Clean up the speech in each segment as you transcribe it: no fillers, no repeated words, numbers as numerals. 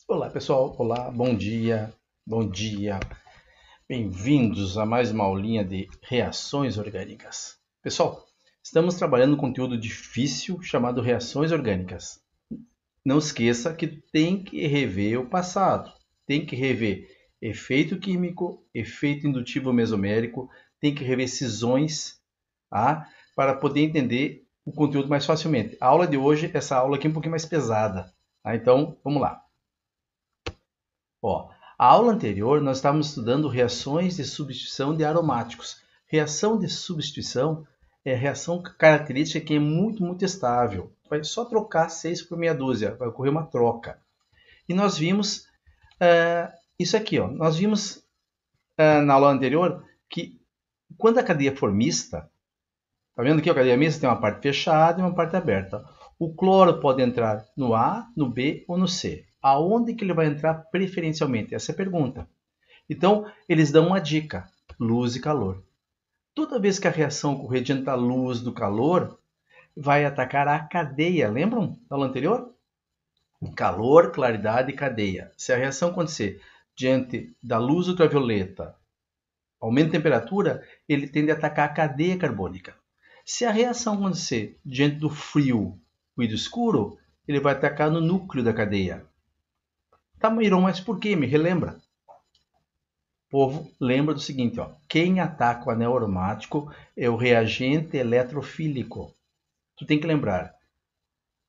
Olá pessoal, olá, bom dia, bem-vindos a mais uma aulinha de reações orgânicas. Pessoal, estamos trabalhando um conteúdo difícil chamado reações orgânicas. Não esqueça que tem que rever o passado, tem que rever efeito químico, efeito indutivo mesomérico, tem que rever cisões, tá? Para poder entender o conteúdo mais facilmente. A aula de hoje, essa aula aqui é um pouquinho mais pesada, tá? Então vamos lá. Ó, a aula anterior nós estávamos estudando reações de substituição de aromáticos. Reação de substituição é reação característica que é muito estável. Vai só trocar 6 por meia dúzia, vai ocorrer uma troca. E nós vimos isso aqui, ó. Nós vimos na aula anterior que quando a cadeia for mista, tá vendo aqui a cadeia mista tem uma parte fechada e uma parte aberta. O cloro pode entrar no A, no B ou no C. Aonde que ele vai entrar preferencialmente? Essa é a pergunta. Então, eles dão uma dica: luz e calor. Toda vez que a reação ocorrer diante da luz, do calor, vai atacar a cadeia. Lembram da aula anterior? Calor, claridade e cadeia. Se a reação acontecer diante da luz ultravioleta, aumento de temperatura, ele tende a atacar a cadeia carbônica. Se a reação acontecer diante do frio e do escuro, ele vai atacar no núcleo da cadeia. Tá, Mairon, mas por quê? Me relembra. Povo, lembra do seguinte, ó, quem ataca o anel aromático é o reagente eletrofílico. Tu tem que lembrar,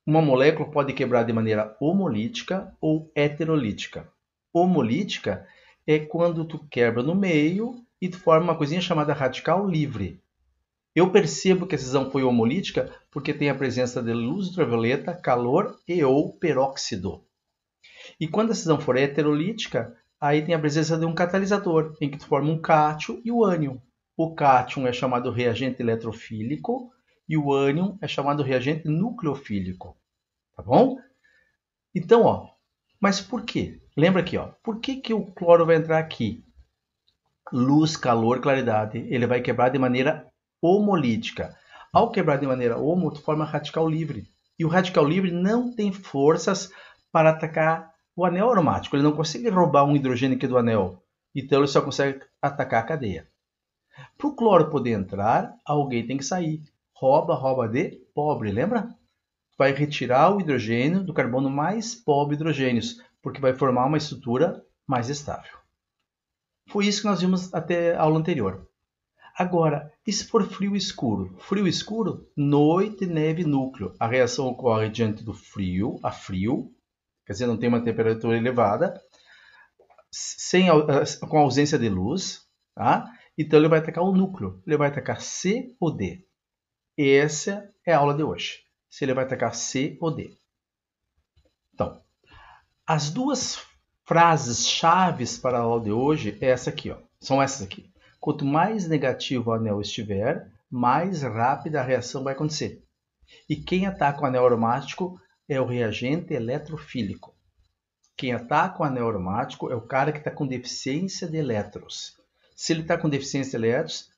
uma molécula pode quebrar de maneira homolítica ou heterolítica. Homolítica é quando tu quebra no meio e tu forma uma coisinha chamada radical livre. Eu percebo que a cisão foi homolítica porque tem a presença de luz ultravioleta, calor e ou peróxido. E quando a cisão for heterolítica, aí tem a presença de um catalisador, em que tu forma um cátion e o ânion. O cátion é chamado reagente eletrofílico e o ânion é chamado reagente nucleofílico. Tá bom? Então, ó, mas por quê? Lembra aqui, ó, por que o cloro vai entrar aqui? Luz, calor, claridade. Ele vai quebrar de maneira homolítica. Ao quebrar de maneira homo, tu forma radical livre. E o radical livre não tem forças para atacar o anel aromático. Ele não consegue roubar um hidrogênio aqui do anel. Então ele só consegue atacar a cadeia. Para o cloro poder entrar, alguém tem que sair. Rouba de pobre, lembra? Vai retirar o hidrogênio do carbono mais pobre hidrogênios, porque vai formar uma estrutura mais estável. Foi isso que nós vimos até a aula anterior. Agora, e se for frio escuro? Frio escuro, noite, neve, núcleo. A reação ocorre diante do frio, a frio, quer dizer, não tem uma temperatura elevada, com ausência de luz, tá? Então ele vai atacar o núcleo, ele vai atacar C ou D. Essa é a aula de hoje. Se ele vai atacar C ou D. Então, as duas frases chaves para a aula de hoje é essa aqui, ó. São essas aqui. Quanto mais negativo o anel estiver, mais rápida a reação vai acontecer. E quem ataca o anel aromático é o reagente eletrofílico. Quem ataca o anel aromático é o cara que está com deficiência de elétrons. Se ele está com deficiência de elétrons,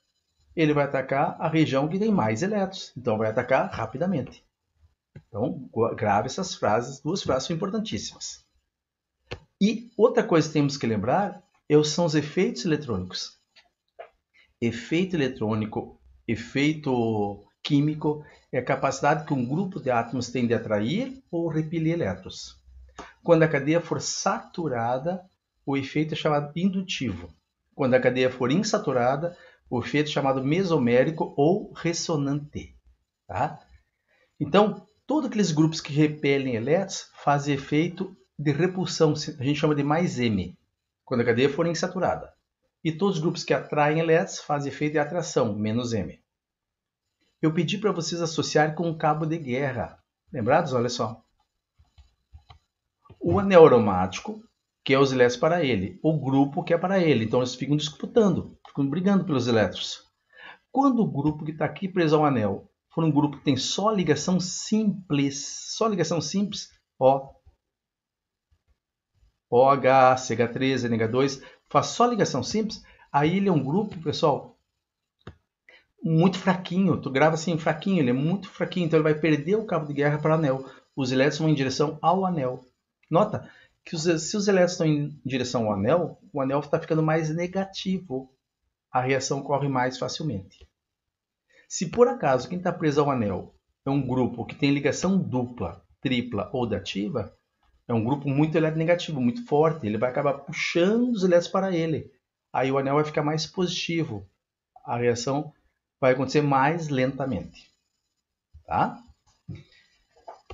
ele vai atacar a região que tem mais elétrons. Então vai atacar rapidamente. Então, grave essas frases, duas frases são importantíssimas. E outra coisa que temos que lembrar são os efeitos eletrônicos. Efeito eletrônico, efeito químico é a capacidade que um grupo de átomos tem de atrair ou repelir elétrons. Quando a cadeia for saturada, o efeito é chamado indutivo. Quando a cadeia for insaturada, o efeito é chamado mesomérico ou ressonante. Tá? Então, todos aqueles grupos que repelem elétrons fazem efeito de repulsão, a gente chama de mais M, quando a cadeia for insaturada. E todos os grupos que atraem elétrons fazem efeito de atração, menos M. Eu pedi para vocês associarem com um cabo de guerra. Lembrados? Olha só. O anel aromático, que é os elétrons para ele. O grupo que é para ele. Então eles ficam disputando, ficam brigando pelos elétrons. Quando o grupo que está aqui preso ao anel for um grupo que tem só ligação simples, ó, OH, CH3, NH2, faz só ligação simples, aí ele é um grupo, pessoal, muito fraquinho. Tu grava assim, fraquinho, ele é muito fraquinho, então ele vai perder o cabo de guerra para o anel. Os elétrons vão em direção ao anel. Nota que se os elétrons estão em direção ao anel, o anel está ficando mais negativo. A reação ocorre mais facilmente. Se por acaso quem está preso ao anel é um grupo que tem ligação dupla, tripla ou dativa, é um grupo muito eletronegativo, muito forte, ele vai acabar puxando os elétrons para ele. Aí o anel vai ficar mais positivo. A reação vai acontecer mais lentamente. Tá?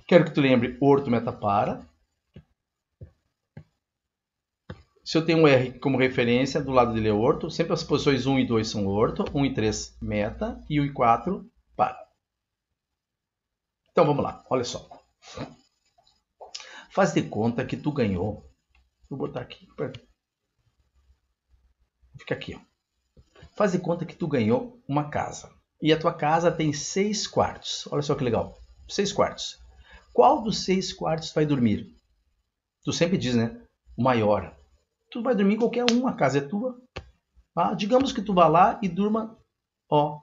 Quero que tu lembre orto, meta, para. Se eu tenho um R como referência, do lado dele é orto, sempre as posições 1 e 2 são orto, 1 e 3 meta e 1 e 4 para. Então vamos lá, olha só. Faz de conta que tu ganhou. Vou botar aqui. Fica aqui, ó. Faz de conta que tu ganhou uma casa. E a tua casa tem 6 quartos. Olha só que legal. 6 quartos. Qual dos 6 quartos vai dormir? Tu sempre diz, né? O maior. Tu vai dormir em qualquer um, a casa é tua. Ah, digamos que tu vá lá e durma, ó,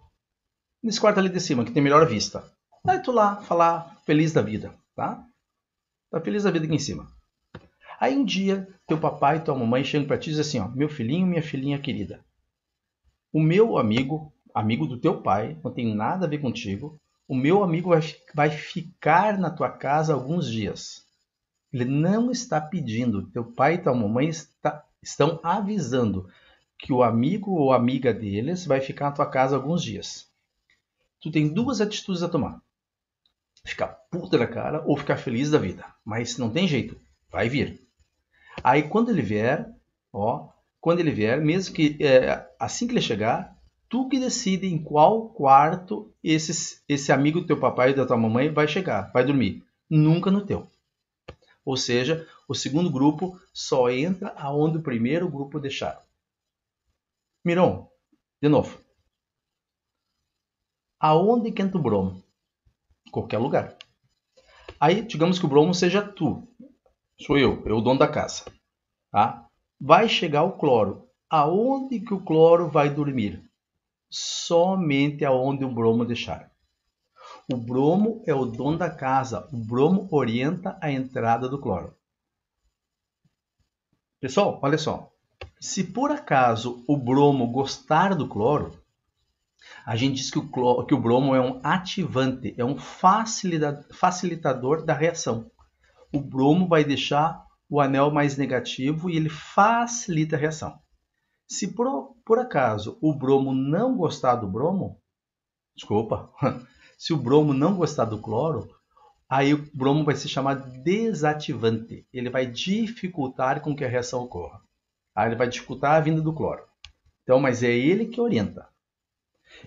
nesse quarto ali de cima, que tem melhor vista. Aí tu lá, falar feliz da vida, tá? Tá feliz da vida aqui em cima. Aí um dia, teu papai e tua mamãe chegam pra ti e dizem assim, ó, meu filhinho, minha filhinha querida, o meu amigo, amigo do teu pai, não tem nada a ver contigo, o meu amigo vai ficar na tua casa alguns dias. Ele não está pedindo, teu pai e tua mamãe estão avisando que o amigo ou amiga deles vai ficar na tua casa alguns dias. Tu tem duas atitudes a tomar. Ficar puta da cara ou ficar feliz da vida. Mas não tem jeito, vai vir. Aí quando ele vier, mesmo que assim que ele chegar, tu que decide em qual quarto esse amigo do teu papai e da tua mamãe vai chegar, vai dormir. Nunca no teu. Ou seja, o segundo grupo só entra aonde o primeiro grupo deixar. Miron, de novo. Aonde que entra o bromo? Qualquer lugar. Aí, digamos que o bromo seja tu. Sou eu o dono da casa. Tá? Vai chegar o cloro. Aonde que o cloro vai dormir? Somente aonde o bromo deixar. O bromo é o dono da casa. O bromo orienta a entrada do cloro. Pessoal, olha só. Se por acaso o bromo gostar do cloro, a gente diz que o bromo é um ativante, é um facilitador da reação. O bromo vai deixar o anel mais negativo e ele facilita a reação. Se por acaso o bromo não gostar do bromo, se o bromo não gostar do cloro, aí o bromo vai se chamar desativante. Ele vai dificultar com que a reação ocorra. Aí ele vai dificultar a vinda do cloro. Então, mas é ele que orienta.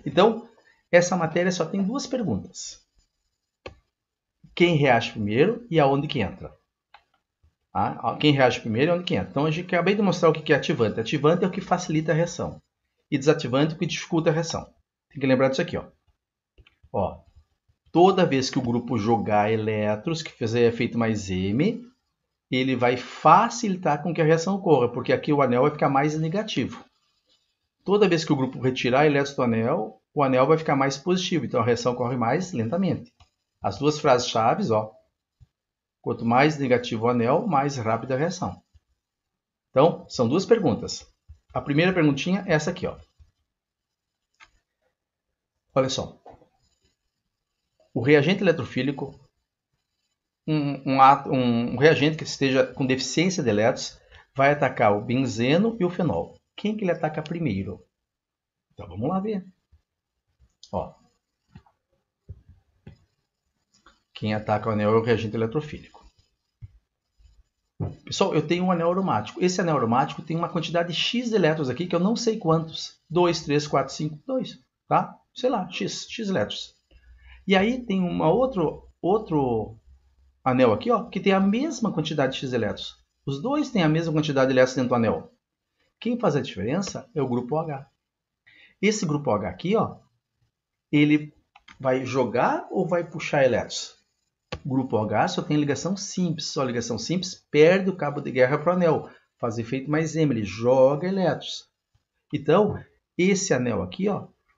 Então, essa matéria só tem duas perguntas. Quem reage primeiro e aonde que entra? Quem reage primeiro e onde que entra. Então, eu acabei de mostrar o que é ativante. Ativante é o que facilita a reação. E desativante é o que dificulta a reação. Tem que lembrar disso aqui. Toda vez que o grupo jogar elétrons, que fizer efeito mais M, ele vai facilitar com que a reação ocorra, porque aqui o anel vai ficar mais negativo. Toda vez que o grupo retirar elétrons do anel, o anel vai ficar mais positivo, então a reação ocorre mais lentamente. As duas frases-chave, quanto mais negativo o anel, mais rápida a reação. Então, são duas perguntas. A primeira perguntinha é essa aqui. Olha só. O reagente eletrofílico, um reagente que esteja com deficiência de elétrons, vai atacar o benzeno e o fenol. Quem que ele ataca primeiro? Então vamos lá ver. Quem ataca o anel é o reagente eletrofílico. Pessoal, eu tenho um anel aromático. Esse anel aromático tem uma quantidade X de elétrons aqui, que eu não sei quantos. 2, 3, 4, 5, 2. Tá? Sei lá, X elétrons. E aí tem outro anel aqui, que tem a mesma quantidade de X elétrons. Os dois têm a mesma quantidade de elétrons dentro do anel. Quem faz a diferença é o grupo OH. Esse grupo OH aqui, ele vai jogar ou vai puxar elétrons? O grupo OH só tem ligação simples. Só ligação simples perde o cabo de guerra para o anel. Faz efeito mais M, ele joga elétrons. Então, esse anel aqui,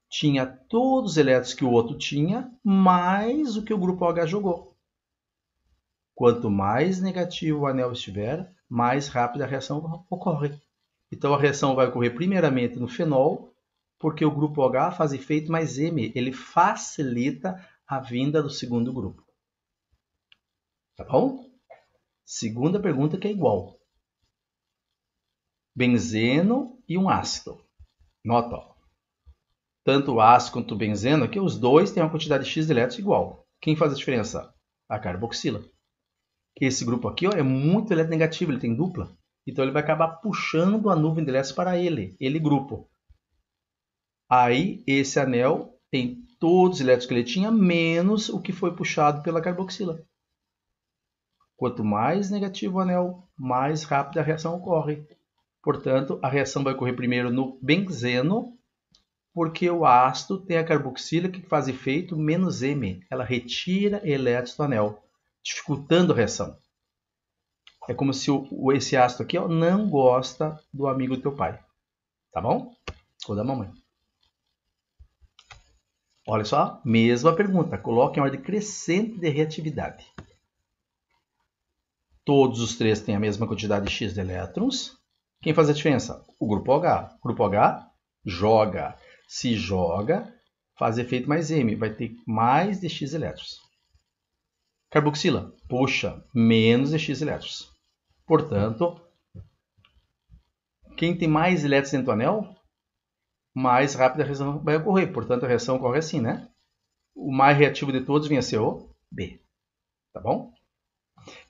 tinha todos os elétrons que o outro tinha, mais o que o grupo OH jogou. Quanto mais negativo o anel estiver, mais rápida a reação ocorre. Então a reação vai ocorrer primeiramente no fenol, porque o grupo H faz efeito mais M, ele facilita a vinda do segundo grupo. Tá bom? Segunda pergunta que é igual. Benzeno e um ácido. Nota, ó. Tanto o ácido quanto o benzeno, aqui os dois têm uma quantidade X de elétrons igual. Quem faz a diferença? A carboxila. Esse grupo aqui ó, é muito eletronegativo, ele tem dupla. Então ele vai acabar puxando a nuvem de elétrons para ele grupo. Aí esse anel tem todos os elétrons que ele tinha, menos o que foi puxado pela carboxila. Quanto mais negativo o anel, mais rápida a reação ocorre. Portanto, a reação vai ocorrer primeiro no benzeno, porque o ácido tem a carboxila que faz efeito menos M. Ela retira elétrons do anel, dificultando a reação. É como se esse ácido aqui ó, não gosta do amigo do teu pai. Tá bom? Ou da mamãe. Olha só, mesma pergunta. Coloque em ordem crescente de reatividade. Todos os três têm a mesma quantidade X de elétrons. Quem faz a diferença? O grupo H. O grupo H joga. Se joga, faz efeito mais M. Vai ter mais de X elétrons. Carboxila, puxa, menos de X elétrons. Portanto, quem tem mais elétrons dentro do anel, mais rápida a reação vai ocorrer. Portanto, a reação ocorre assim, né? O mais reativo de todos vem a ser o B. Tá bom?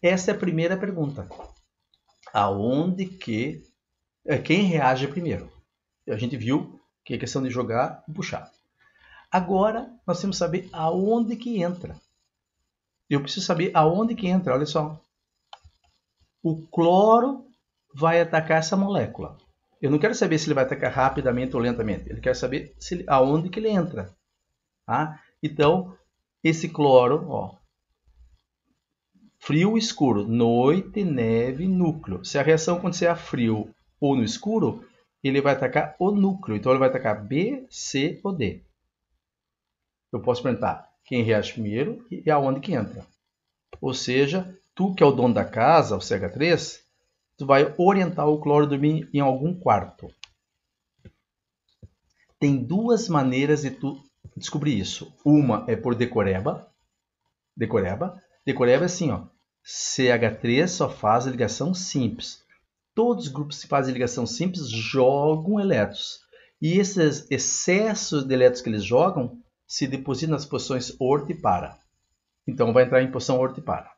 Essa é a primeira pergunta. Aonde que... Quem reage primeiro? A gente viu que é questão de jogar e puxar. Agora, nós temos que saber aonde que entra. Eu preciso saber aonde que entra. Olha só. O cloro vai atacar essa molécula. Eu não quero saber se ele vai atacar rapidamente ou lentamente. Eu quero saber aonde que ele entra. Tá? Então, esse cloro, ó, frio, escuro, noite, neve, núcleo. Se a reação acontecer a frio ou no escuro, ele vai atacar o núcleo. Então, ele vai atacar B, C ou D. Eu posso perguntar quem reage primeiro e aonde que entra. Ou seja, tu que é o dono da casa, o CH3, tu vai orientar o cloro a dormir em algum quarto. Tem duas maneiras de tu descobrir isso. Uma é por decoreba. Decoreba é assim, ó. CH3 só faz ligação simples. Todos os grupos que fazem ligação simples jogam elétrons. E esses excessos de elétrons que eles jogam se depositam nas posições orto e para. Então vai entrar em posição orto e para.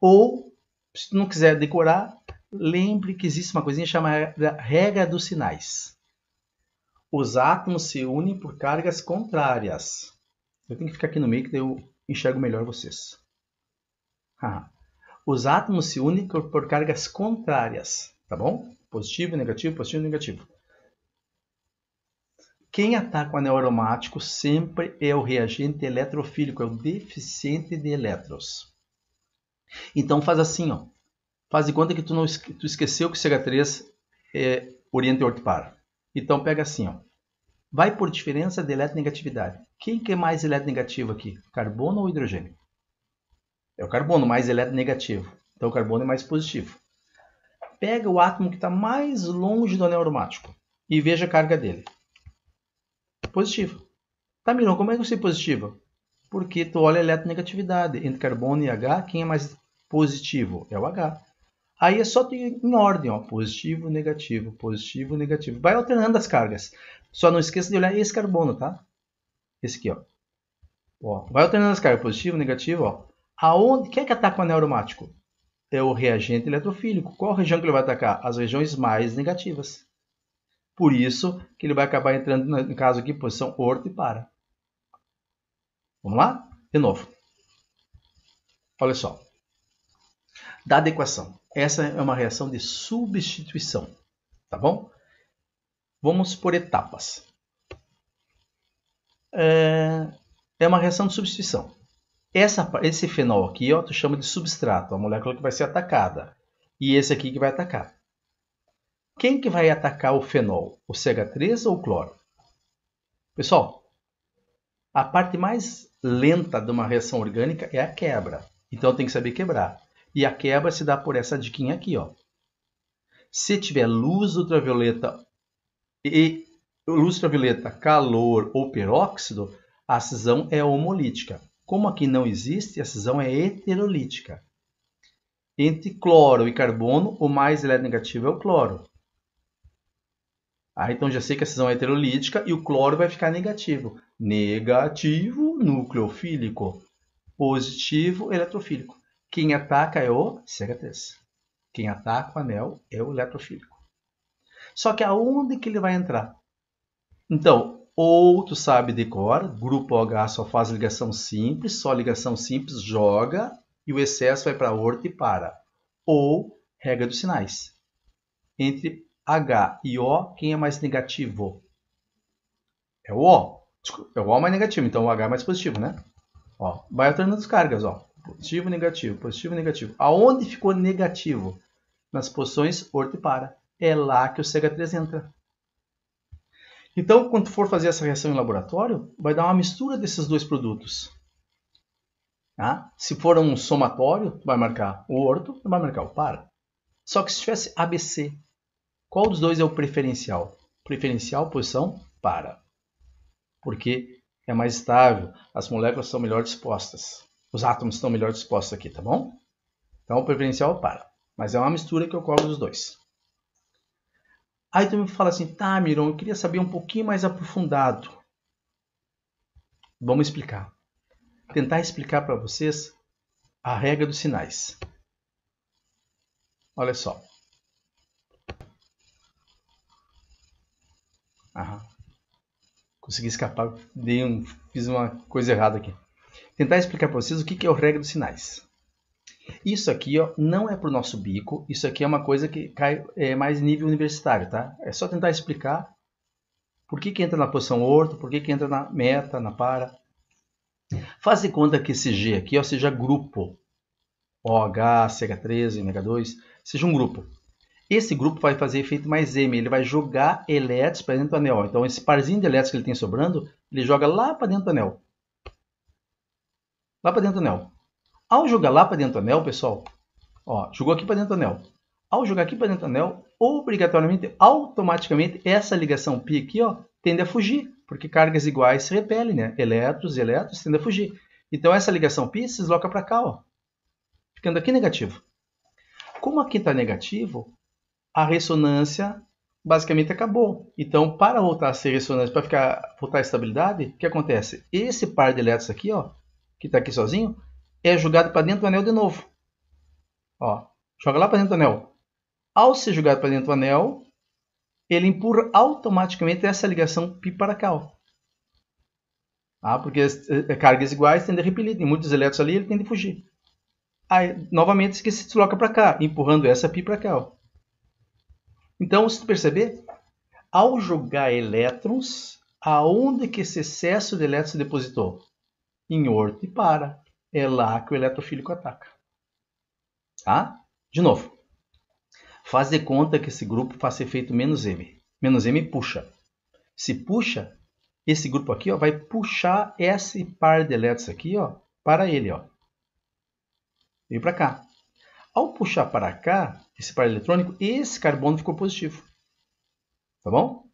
Ou, se tu não quiser decorar, lembre que existe uma coisinha chamada regra dos sinais. Os átomos se unem por cargas contrárias. Eu tenho que ficar aqui no meio que eu enxergo melhor vocês. Os átomos se unem por cargas contrárias, tá bom? Positivo, negativo, positivo, negativo. Quem ataca o anel aromático sempre é o reagente eletrofílico, é o deficiente de elétrons. Então faz assim, ó. Faz de conta que tu esqueceu que o CH3 orienta e ortopara. Então pega assim, ó. Vai por diferença de eletronegatividade. Quem que é mais eletronegativo aqui? Carbono ou hidrogênio? É o carbono mais eletronegativo. Então o carbono é mais positivo. Pega o átomo que está mais longe do anel aromático e veja a carga dele. Positivo. Tá, Mirão, como é que eu sei positivo? Porque tu olha a eletronegatividade. Entre carbono e H, quem é mais positivo? É o H. Aí é só tu ir em ordem, ó. Positivo, negativo, positivo, negativo. Vai alternando as cargas. Só não esqueça de olhar esse carbono, tá? Esse aqui, ó. Vai alternando as cargas. Positivo, negativo, ó. Aonde? Quem é que ataca o anel aromático? É o reagente eletrofílico. Qual região que ele vai atacar? As regiões mais negativas. Por isso que ele vai acabar entrando, no caso aqui, posição orto e para. Vamos lá? De novo. Olha só. Dada a equação. Essa é uma reação de substituição. Tá bom? Vamos por etapas. É uma reação de substituição. Esse fenol aqui, ó, tu chama de substrato, a molécula que vai ser atacada. E esse aqui que vai atacar. Quem que vai atacar o fenol? O CH3 ou o cloro? Pessoal, a parte mais lenta de uma reação orgânica é a quebra. Então tem que saber quebrar. E a quebra se dá por essa diquinha aqui, ó. Se tiver luz ultravioleta, calor ou peróxido, a cisão é homolítica. Como aqui não existe, a cisão é heterolítica. Entre cloro e carbono, o mais eletronegativo é o cloro. Então já sei que a cisão é heterolítica e o cloro vai ficar negativo. Negativo, nucleofílico. Positivo, eletrofílico. Quem ataca é o CH3. Quem ataca o anel é o eletrofílico. Só que aonde que ele vai entrar? Então, ou tu sabe de cor, grupo OH só faz ligação simples, só ligação simples, joga, e o excesso vai para aorta e para. Ou regra dos sinais. Entre H e O, quem é mais negativo? É o O. É o O mais negativo, então o H é mais positivo, né? Ó, vai alternando as cargas, ó. Positivo, negativo, negativo. Aonde ficou negativo? Nas posições orto e para. É lá que o CH3 entra. Então, quando for fazer essa reação em laboratório, vai dar uma mistura desses dois produtos. Tá? Se for um somatório, vai marcar o orto e vai marcar o para. Só que se tivesse ABC, qual dos dois é o preferencial? Preferencial, posição para. Porque é mais estável, as moléculas são melhor dispostas. Os átomos estão melhor dispostos aqui, tá bom? Então, o preferencial para. Mas é uma mistura que ocorre dos dois. Aí tu me fala assim, tá, Miron, eu queria saber um pouquinho mais aprofundado. Vamos explicar. Tentar explicar para vocês a regra dos sinais. Olha só. Consegui escapar, fiz uma coisa errada aqui. Tentar explicar para vocês o que é a regra dos sinais. Isso aqui ó, não é para o nosso bico, isso aqui é uma coisa que cai mais nível universitário, tá? É só tentar explicar por que entra na posição orto, por que entra na meta, na para. Faz de conta que esse G aqui ó, seja grupo. OH, CH3, NH2, seja um grupo. Esse grupo vai fazer efeito mais M, ele vai jogar elétrons para dentro do anel. Então esse parzinho de elétrons que ele tem sobrando, ele joga lá para dentro do anel. Lá para dentro do anel. Ao jogar lá para dentro do anel, pessoal, ó, jogou aqui para dentro do anel. Ao jogar aqui para dentro do anel, obrigatoriamente, automaticamente, essa ligação π aqui ó, tende a fugir, porque cargas iguais se repelem, né? Elétrons e elétrons tendem a fugir. Então essa ligação π se desloca para cá, ó, ficando aqui negativo. Como aqui está negativo, a ressonância basicamente acabou. Então, para voltar a ser ressonância, para voltar à estabilidade, o que acontece? Esse par de elétrons aqui, ó, que está aqui sozinho, é jogado para dentro do anel de novo. Ó, joga lá para dentro do anel. Ao ser jogado para dentro do anel, ele empurra automaticamente essa ligação π para cá. Ó. Porque as cargas iguais tendem a repelir. Tem muitos elétrons ali, ele tende a fugir. Aí, novamente, isso aqui se desloca para cá, empurrando essa π para cá. Ó. Então, se tu perceber, ao jogar elétrons, aonde que esse excesso de elétrons se depositou? Em orto e para. É lá que o eletrofílico ataca. Tá? De novo. Faz de conta que esse grupo faça efeito menos M. Menos M puxa. Se puxa, esse grupo aqui ó, vai puxar esse par de elétrons aqui ó, para ele. Ó. Veio para cá. Ao puxar para cá, esse par eletrônico, esse carbono ficou positivo. Tá bom?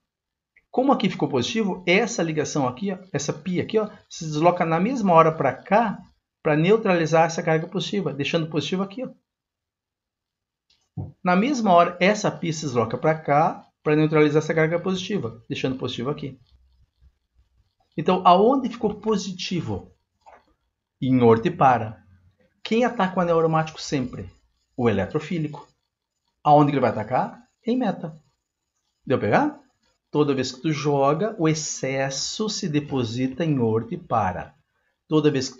Como aqui ficou positivo, essa ligação aqui, ó, essa π aqui, ó, se desloca na mesma hora para cá, para neutralizar essa carga positiva, deixando positivo aqui. Ó. Na mesma hora, essa π se desloca para cá, para neutralizar essa carga positiva, deixando positivo aqui. Então, aonde ficou positivo? Em orto e para. Quem ataca o anel aromático sempre? O eletrofílico. Aonde ele vai atacar? Em meta. Deu pra pegar? Toda vez que tu joga, o excesso se deposita em orto e para. Toda vez que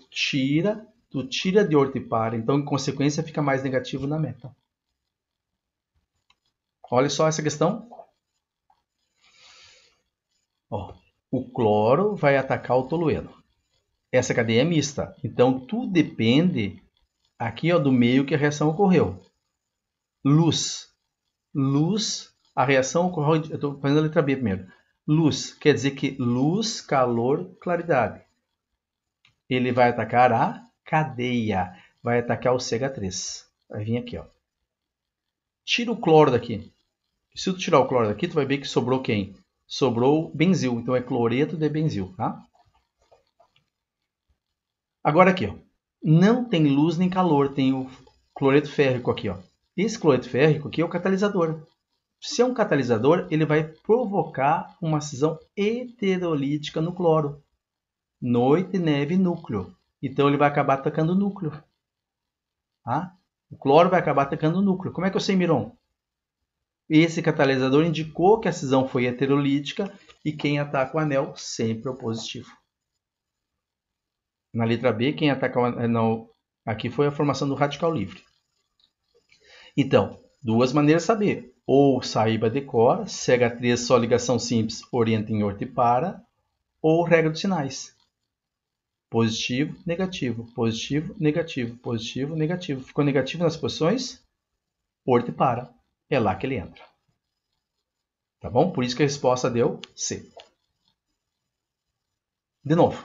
tu tira de orto e para. Então, em consequência, fica mais negativo na meta. Olha só essa questão. Ó, o cloro vai atacar o tolueno. Essa cadeia é mista. Então, tudo depende aqui ó, do meio que a reação ocorreu. Luz. Luz, a reação ocorreu... Eu estou fazendo a letra B primeiro. Luz, quer dizer que luz, calor, claridade. Ele vai atacar a cadeia. Vai atacar o CH3. Vai vir aqui. Ó. Tira o cloro daqui. Se tu tirar o cloro daqui, tu vai ver que sobrou quem? Sobrou benzil, então é cloreto de benzil, tá? Agora aqui, ó, não tem luz nem calor, tem o cloreto férrico aqui, ó. Esse cloreto férrico aqui é o catalisador. Se é um catalisador, ele vai provocar uma cisão heterolítica no cloro. Noite, neve, núcleo. Então ele vai acabar atacando o núcleo. Tá? O cloro vai acabar atacando o núcleo. Como é que eu sei, Miron? Esse catalisador indicou que a cisão foi heterolítica e quem ataca o anel sempre é o positivo. Na letra B, quem ataca o anel aqui foi a formação do radical livre. Então, duas maneiras de saber. Ou saiba decora, CH3 só ligação simples, orienta em orto e para, ou regra dos sinais. Positivo, negativo, positivo, negativo, positivo, negativo. Ficou negativo nas posições? Orto e para. É lá que ele entra. Tá bom? Por isso que a resposta deu C. De novo.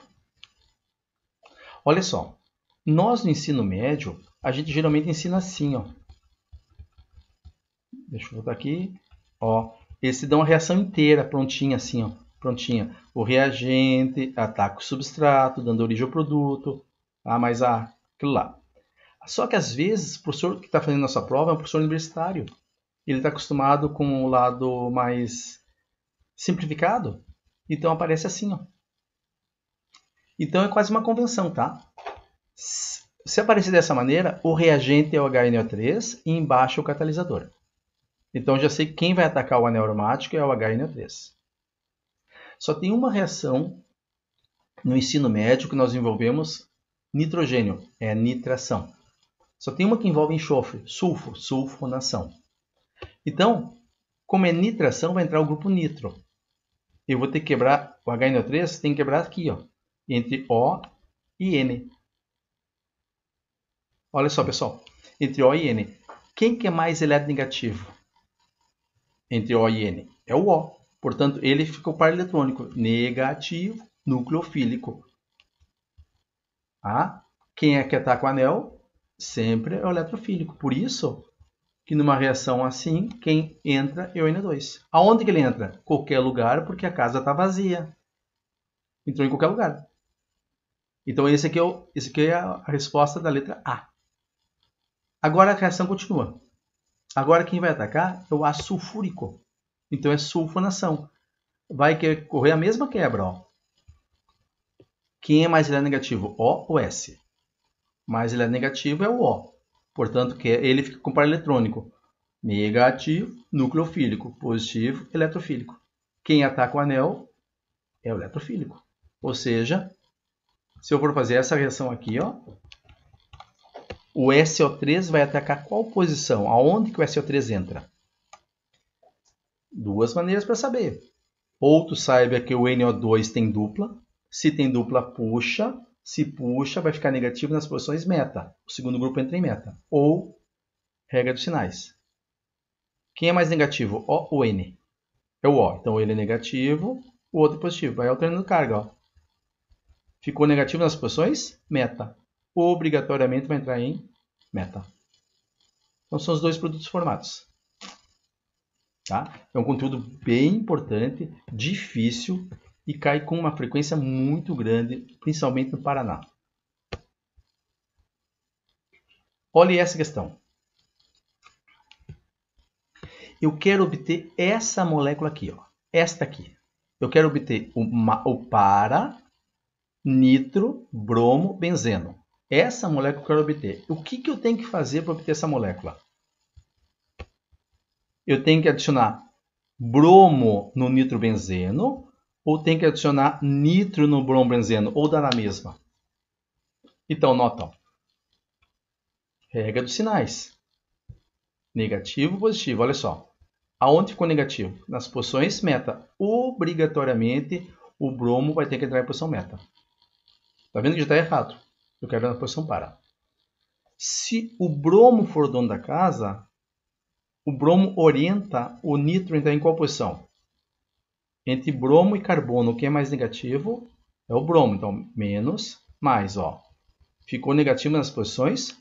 Olha só. Nós no ensino médio, a gente geralmente ensina assim, ó. Deixa eu voltar aqui. Ó, eles te dão a reação inteira, prontinha assim, ó. Prontinha. O reagente ataca o substrato, dando origem ao produto. Mais aquilo lá. Só que às vezes o professor que está fazendo nossa prova é um professor universitário. Ele está acostumado com o lado mais simplificado. Então aparece assim, ó. Então é quase uma convenção, tá? Se aparecer dessa maneira, o reagente é o HNO3 e embaixo é o catalisador. Então já sei que quem vai atacar o anel aromático é o HNO3. Só tem uma reação no ensino médio que nós envolvemos nitrogênio, é a nitração. Só tem uma que envolve enxofre, sulfuro, sulfonação. Então, como é nitração, vai entrar o grupo nitro. Eu vou ter que quebrar o HNO3, tem que quebrar aqui, ó, entre O e N. Olha só, pessoal, entre O e N. Quem que é mais eletronegativo? Entre O e N? É o O. Portanto, ele fica o par eletrônico negativo, nucleofílico. Quem é que ataca o anel? Sempre é o eletrofílico. Por isso que numa reação assim, quem entra é o N2. Aonde que ele entra? Qualquer lugar, porque a casa está vazia. Entrou em qualquer lugar. Então esse aqui é a resposta da letra A. Agora a reação continua. Agora quem vai atacar é o ácido sulfúrico. Então é sulfonação. Vai ocorrer a mesma quebra. Ó. Quem é mais negativo? O ou S? Mais negativo é o O. Portanto, ele fica com par eletrônico. Negativo, nucleofílico. Positivo, eletrofílico. Quem ataca o anel é o eletrofílico. Ou seja, se eu for fazer essa reação aqui, ó, o SO3 vai atacar qual posição? Aonde que o SO3 entra? Duas maneiras para saber. Ou tu saiba que o NO2 tem dupla. Se tem dupla, puxa. Se puxa, vai ficar negativo nas posições meta. O segundo grupo entra em meta. Ou regra dos sinais. Quem é mais negativo? O ou N? É o O. Então ele é negativo, o outro é positivo. Vai alternando carga. Ó. Ficou negativo nas posições? Meta. Obrigatoriamente vai entrar em meta. Então são os dois produtos formados. Tá? É um conteúdo bem importante, difícil e cai com uma frequência muito grande, principalmente no Paraná. Olhe essa questão. Eu quero obter essa molécula aqui, ó, esta aqui. Eu quero obter o para, nitro, bromo, benzeno. Essa molécula eu quero obter. O que eu tenho que fazer para obter essa molécula? Eu tenho que adicionar bromo no nitrobenzeno ou tenho que adicionar nitro no brombenzeno ou dá na mesma? Então, notam. Regra dos sinais. Negativo, positivo. Olha só. Aonde ficou negativo? Nas posições meta. Obrigatoriamente, o bromo vai ter que entrar em posição meta. Tá vendo que já está errado? Eu quero na posição para. Se o bromo for o dono da casa, o bromo orienta o nitro a entrar em qual posição? Entre bromo e carbono, o que é mais negativo é o bromo. Então, menos, mais. Ó. Ficou negativo nas posições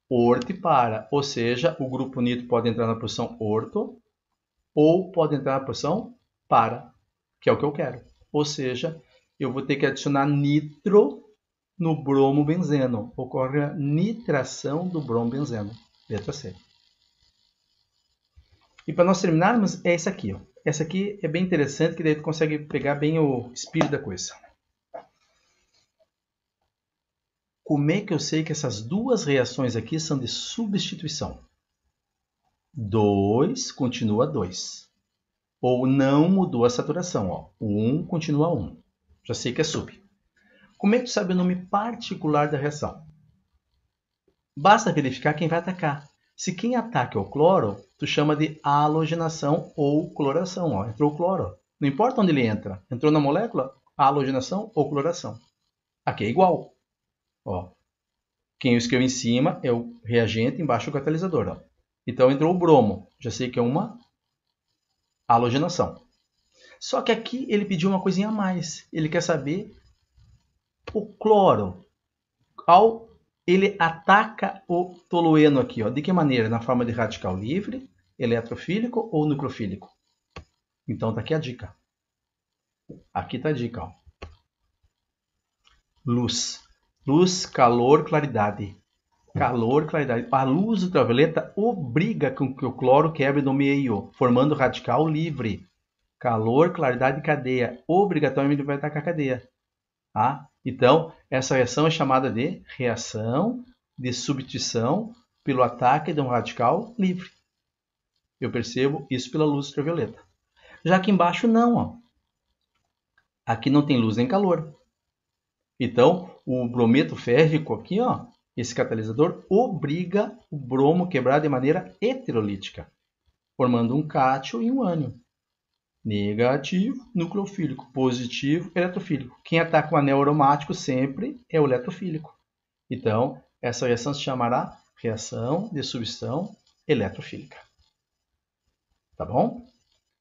orto e para. Ou seja, o grupo nitro pode entrar na posição orto ou pode entrar na posição para, que é o que eu quero. Ou seja, eu vou ter que adicionar nitro no bromobenzeno. Ocorre a nitração do bromobenzeno. Letra C. E para nós terminarmos, é essa aqui. Ó. Essa aqui é bem interessante, que daí tu consegue pegar bem o espírito da coisa. Como é que eu sei que essas duas reações aqui são de substituição? 2 continua 2. Ou não mudou a saturação. Ó. O 1 continua 1. Já sei que é sub. Como é que tu sabe o nome particular da reação? Basta verificar quem vai atacar. Se quem ataca é o cloro, tu chama de halogenação ou cloração. Ó. Entrou o cloro. Não importa onde ele entra. Entrou na molécula, halogenação ou cloração. Aqui é igual. Ó. Quem eu escrevo em cima é o reagente, embaixo o catalisador. Ó. Então entrou o bromo. Já sei que é uma halogenação. Só que aqui ele pediu uma coisinha a mais. Ele quer saber o cloro. Ele ataca o tolueno aqui. Ó. De que maneira? Na forma de radical livre, eletrofílico ou nucleofílico? Então tá aqui a dica. Aqui tá a dica. Ó. Luz. Luz, calor, claridade. Calor, claridade. A luz ultravioleta obriga com que o cloro quebre no meio, formando radical livre. Calor, claridade e cadeia. Obrigatoriamente vai atacar a cadeia. Tá? Então, essa reação é chamada de reação de substituição pelo ataque de um radical livre. Eu percebo isso pela luz ultravioleta. Já aqui embaixo, não. Ó. Aqui não tem luz nem calor. Então, o brometo férrico aqui, ó, esse catalisador, obriga o bromo a quebrar de maneira heterolítica, formando um cátion e um ânion. Negativo, nucleofílico. Positivo, eletrofílico. Quem ataca o anel aromático sempre é o eletrofílico. Então, essa reação se chamará reação de substituição eletrofílica. Tá bom?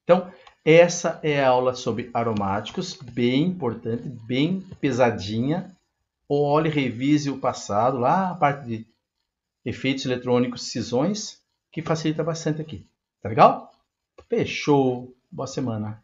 Então, essa é a aula sobre aromáticos, bem importante, bem pesadinha. Olhe, revise o passado, lá a parte de efeitos eletrônicos, cisões, que facilita bastante aqui. Tá legal? Fechou! Boa semana!